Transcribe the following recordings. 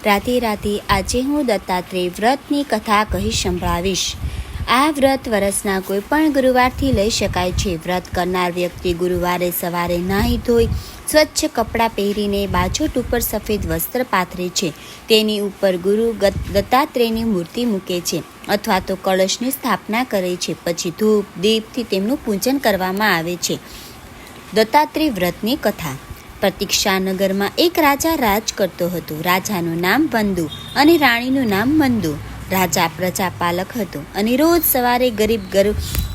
રાધે રાધે. આજે હું દત્તાત્રેય વ્રતની કથા કહી સંભળાવીશ. આ વ્રત વર્ષના કોઈ પણ ગુરુવારથી લઈ શકાય છે. વ્રત કરનાર વ્યક્તિ ગુરુવારે સવારે નાહી ધોઈ સ્વચ્છ કપડાં પહેરીને બાજોટ ઉપર સફેદ વસ્ત્ર પાથરે છે. તેની ઉપર ગુરુ દત્તાત્રેયની મૂર્તિ મૂકે છે અથવા તો કળશની સ્થાપના કરે છે. પછી ધૂપ દીપથી તેમનું પૂજન કરવામાં આવે છે. દત્તાત્રેય વ્રતની કથા. પ્રતીક્ષાનગરમાં એક રાજા રાજ કરતો હતો. રાજાનું નામ વંદુ અને રાણીનું નામ મંદુ. રાજા પ્રજાપાલક હતો અને રોજ સવારે ગરીબ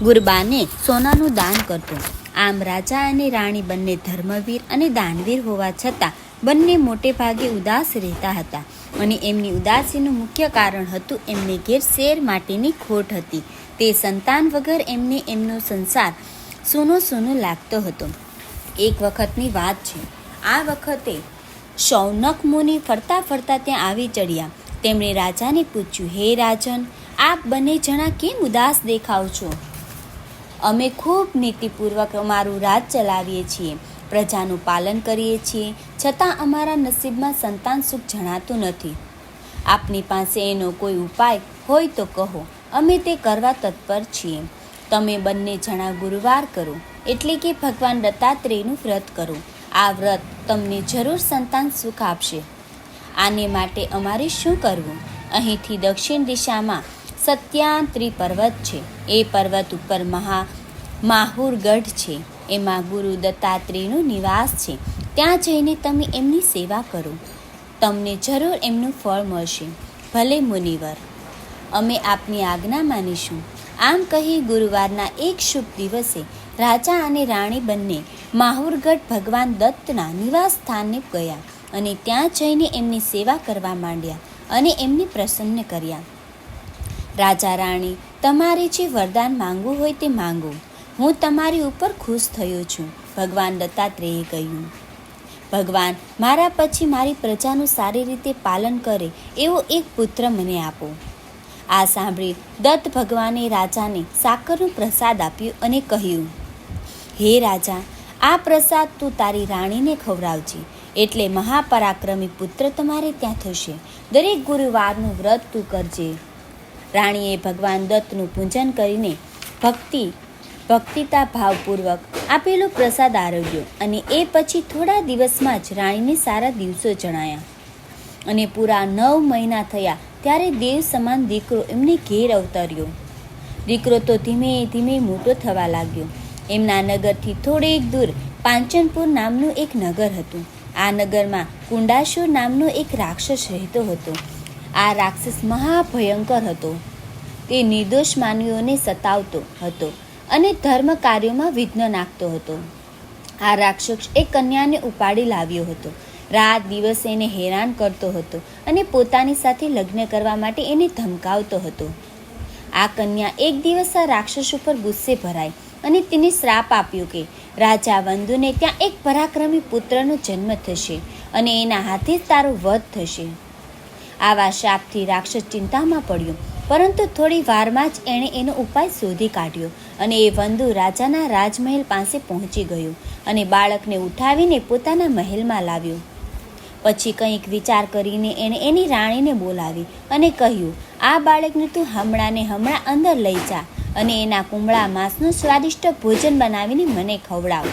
ગુરબાને સોનાનું દાન કરતો. આમ રાજા અને રાણી બંને ધર્મવીર અને દાનવીર હોવા છતાં બંને મોટે ભાગે ઉદાસ રહેતા હતા. અને એમની ઉદાસીનું મુખ્ય કારણ હતું એમને ઘેર શેર માટેની ખોટ હતી. તે સંતાન વગર એમને એમનો સંસાર સૂનો લાગતો હતો. એક વખતની વાત છે. આ વખતે શૌનક મુનિ ફરતા ફરતા ત્યાં આવી ચડ્યા. તેમણે રાજાને પૂછ્યું, હે રાજન, આપ બંને જણા કેમ ઉદાસ દેખાવ છો? અમે ખૂબ નીતિપૂર્વક અમારું રાજ ચલાવીએ છીએ, પ્રજાનું પાલન કરીએ છીએ, છતાં અમારા નસીબમાં સંતાન સુખ જણાતું નથી. આપની પાસે એનો કોઈ ઉપાય હોય તો કહો, અમે તે કરવા તત્પર છીએ. તમે બંને જણા ગુરુવાર કરો, એટલે કે ભગવાન દત્તાત્રેયનું વ્રત કરો. આ વ્રત તમને જરૂર સંતાન સુખ આપશે. આને માટે અમારે શું કરવું? અહીંથી દક્ષિણ દિશામાં સત્યાંત્રી પર્વત છે. એ પર્વત ઉપર માહુરગઢ છે. એમાં ગુરુ દત્તાત્રેયનો નિવાસ છે. ત્યાં જઈને તમે એમની સેવા કરો, તમને જરૂર એમનું ફળ મળશે. ભલે મુનિવર, અમે આપની આજ્ઞા માનીશું. આમ કહી ગુરુવારના એક શુભ દિવસે રાજા અને રાણી બંને માહુરગઢ ભગવાન દત્તના નિવાસ સ્થાને ગયા અને ત્યાં જઈને એમની સેવા કરવા માંડ્યા અને એમને પ્રસન્ન કર્યા. રાજા રાણી, તમારે જે વરદાન માંગવું હોય તે માંગો. હું તમારી ઉપર ખુશ થયો છું. ભગવાન દત્તાત્રેયે કહ્યું, ભગવાન, મારા પછી મારી પ્રજાનું સારી રીતે પાલન કરે એવો એક પુત્ર મને આપો. આ સાંભળી દત્ત ભગવાને રાજાને સાકરનો પ્રસાદ આપ્યો અને કહ્યું, હે રાજા, આ પ્રસાદ તું તારી રાણીને ખવડાવજે, એટલે મહાપરાક્રમી પુત્ર તમારે ત્યાં થશે. દરેક ગુરુવારનું વ્રત તું કરજે. રાણીએ ભગવાન દત્તનું પૂજન કરીને ભક્તિતા ભાવપૂર્વક આપેલો પ્રસાદ આરોગ્યો અને એ પછી થોડા દિવસમાં જ રાણીને સારા દિવસો જણાયા અને પૂરા 9 મહિના થયા ત્યારે દેવ સમાન દીકરો એમને ઘેર અવતર્યો. દીકરો તો ધીમે ધીમે મોટો થવા લાગ્યો. એમના નગરથી થોડેક દૂર પાંચનપુર નામનું એક નગર હતું. આ નગરમાં કુંડાસુર નામનો એક રાક્ષસ રહેતો હતો. આ રાક્ષસ મહાભયંકર હતો. તે નિર્દોષ માનવીઓને સતાવતો હતો અને ધર્મ કાર્યોમાં વિઘ્ન નાખતો હતો. આ રાક્ષસ એક કન્યાને ઉપાડી લાવ્યો હતો. રાત દિવસ એને હેરાન કરતો હતો અને પોતાની સાથે લગ્ન કરવા માટે એને ધમકાવતો હતો. આ કન્યા એક દિવસ આ રાક્ષસ ઉપર ગુસ્સે ભરાઈ અને તેને શ્રાપ આપ્યો કે રાજા વંદુને ત્યાં એક પરાક્રમી પુત્રનો જન્મ થશે અને એના હાથે જ તારો વધ થશે. આવા શાપથી રાક્ષસ ચિંતામાં પડ્યો, પરંતુ થોડી વારમાં જ એણે એનો ઉપાય શોધી કાઢ્યો અને એ વંદુ રાજાના રાજમહેલ પાસે પહોંચી ગયો અને બાળકને ઉઠાવીને પોતાના મહેલમાં લાવ્યો. પછી કંઈક વિચાર કરીને એણે એની રાણીને બોલાવી અને કહ્યું, આ બાળકને તું હમણાં અંદર લઈ જા અને એના કુમળા માંસનું સ્વાદિષ્ટ ભોજન બનાવીને મને ખવડાવ.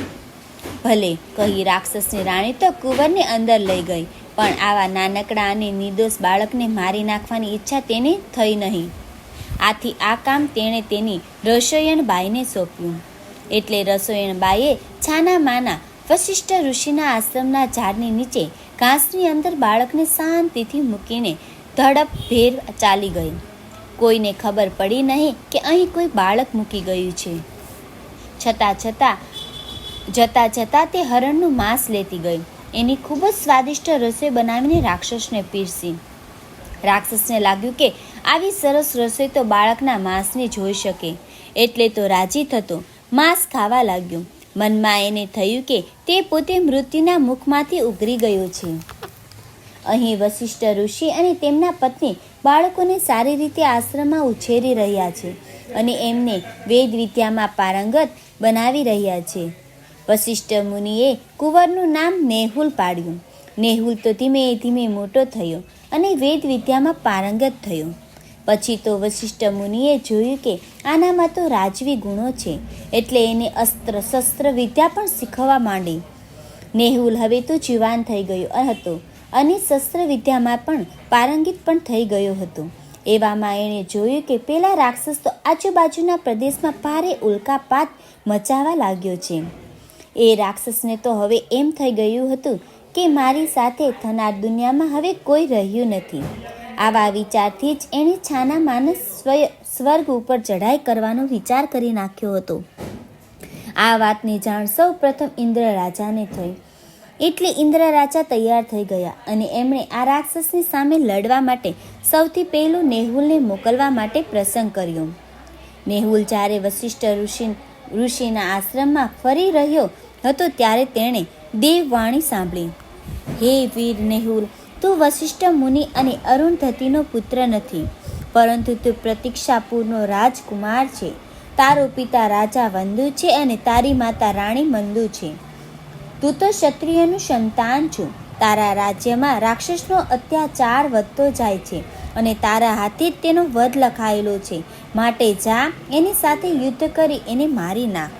ભલે, કહી રાક્ષસની રાણી તો કુંવરને અંદર લઈ ગઈ, પણ આવા નાનકડા અને નિર્દોષ બાળકને મારી નાખવાની ઈચ્છા તેને થઈ નહીં. આથી આ કામ તેણે તેની રસોઈયણબાઈને સોંપ્યું. એટલે રસોઈયણબાઈએ છાના માના વશિષ્ઠ ઋષિના આશ્રમના ઝાડની નીચે ઘાસની અંદર બાળકને શાંતિથી મૂકીને ધડપભેર ચાલી ગઈ. કોઈને ખબર પડી નહીં કે અહીં કોઈ બાળક મૂકી ગયું છે. જતાં તે હરણનું માંસ લેતી ગઈ. એની ખૂબ જ સ્વાદિષ્ટ રસોઈ બનાવીને રાક્ષસને પીરસી. રાક્ષસને લાગ્યું કે આવી સરસ રસોઈ તો બાળકના માંસને જોઈ શકે, એટલે તો રાજી થતો માંસ ખાવા લાગ્યો. મનમાં એને થયું કે તે પોતે મૃત્યુના મુખમાંથી ઉગરી ગયો છે. અહીં વશિષ્ઠ ઋષિ અને તેમના પત્ની બાળકોને સારી રીતે આશ્રમમાં ઉછેરી રહ્યા છે અને એમને વેદ વિદ્યામાં પારંગત બનાવી રહ્યા છે. વશિષ્ઠ મુનિએ કુંવરનું નામ નેહુલ પાડ્યું. નેહુલ તો ધીમે ધીમે મોટો થયો અને વેદ વિદ્યામાં પારંગત થયો. પછી તો વશિષ્ઠ મુનિએ જોયું કે આનામાં તો રાજવી ગુણો છે, એટલે એને અસ્ત્ર શસ્ત્ર વિદ્યા પણ શીખવવા માંડી. નેહુલ હવે તો જુવાન થઈ ગયો હતો અને શસ્ત્ર વિદ્યામાં પણ પારંગિત પણ થઈ ગયો હતો. એવામાં એણે જોયું કે પેલા રાક્ષસ તો આજુબાજુના પ્રદેશમાં ભારે ઉલ્કાપાત મચાવવા લાગ્યો છે. એ રાક્ષસને તો હવે એમ થઈ ગયું હતું કે મારી સાથે થનાર દુનિયામાં હવે કોઈ રહ્યું નથી. આવા વિચારથી જ એણે છાના માનસ સ્વર્ગ ઉપર ચઢાઈ કરવાનો વિચાર કરી નાખ્યો હતો. આ વાતની જાણ સૌ પ્રથમ ઇન્દ્ર રાજાને થઈ. એટલે ઇન્દ્ર રાજા તૈયાર થઈ ગયા અને એમણે આ રાક્ષસની સામે લડવા માટે સૌથી પહેલું નેહુલને મોકલવા માટે પ્રસંગ કર્યો. નેહુલ જ્યારે વશિષ્ઠ ઋષિના આશ્રમમાં ફરી રહ્યો હતો ત્યારે તેણે દેવવાણી સાંભળી. હે વીર નેહુલ, તું વશિષ્ઠ મુનિ અને અરુંધતીનો પુત્ર નથી, પરંતુ તું પ્રતીક્ષાપુરનો રાજકુમાર છે. તારો પિતા રાજા વંદુ છે અને તારી માતા રાણી મંદુ છે. તું તો ક્ષત્રિયનું સંતાન છું. તારા રાજ્યમાં રાક્ષસનો અત્યાચાર વધતો જાય છે અને તારા હાથે જ તેનો વધ લખાયેલો છે. માટે જા, એની સાથે યુદ્ધ કરી એને મારી નાખ.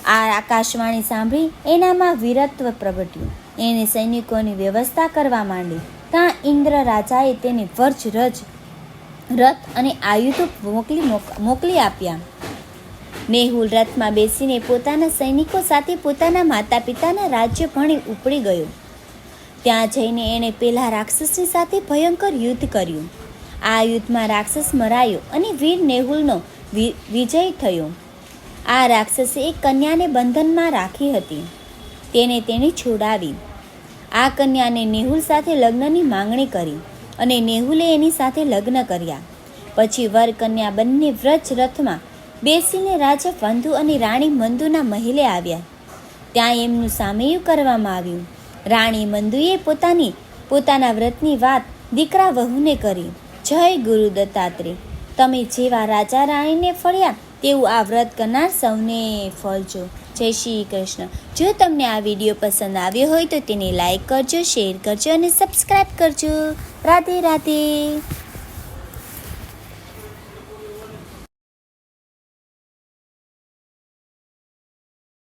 આ આકાશવાણી સાંભળી એનામાં વીરત્વ પ્રગટ્યું. એણે સૈનિકોની વ્યવસ્થા કરવા માંડી. ત્યાં ઇન્દ્ર રાજાએ તેને વજ્રજ રથ અને આયુધો મોકલી આપ્યા. નેહુલ રથમાં બેસીને પોતાના સૈનિકો સાથે પોતાના માતા પિતાના રાજ્ય ભણી ઉપડી ગયો. ત્યાં જઈને એણે પેલા રાક્ષસની સાથે ભયંકર યુદ્ધ કર્યું. આ યુદ્ધમાં રાક્ષસ મરાયો અને વીર નેહુલનો વિજય થયો. આ રાક્ષસે એક કન્યાને બંધનમાં રાખી હતી. તેણે છોડાવી. આ કન્યાને નેહુલ સાથે લગ્નની માંગણી કરી અને નેહુલે એની સાથે લગ્ન કર્યા. પછી વર કન્યા બંને વ્રજ રથમાં બેસીને રાજા વંદુ અને રાણી મંદુના મહેલે આવ્યા. ત્યાં એમનું સામૈયું કરવામાં આવ્યું. રાણી મંદુએ પોતાના વ્રતની વાત દીકરા વહુને કરી. જય ગુરુ દત્તાત્રેય, તમે જેવા રાજા રાણીને ફળ્યા તેવું આ વ્રત કરનાર સૌને ફળજો. જય શ્રી કૃષ્ણ. જો તમને આ વિડીયો પસંદ આવ્યો હોય તો તેને લાઈક કરજો, શેર કરજો અને સબસ્ક્રાઈબ કરજો. રાધે રાધે.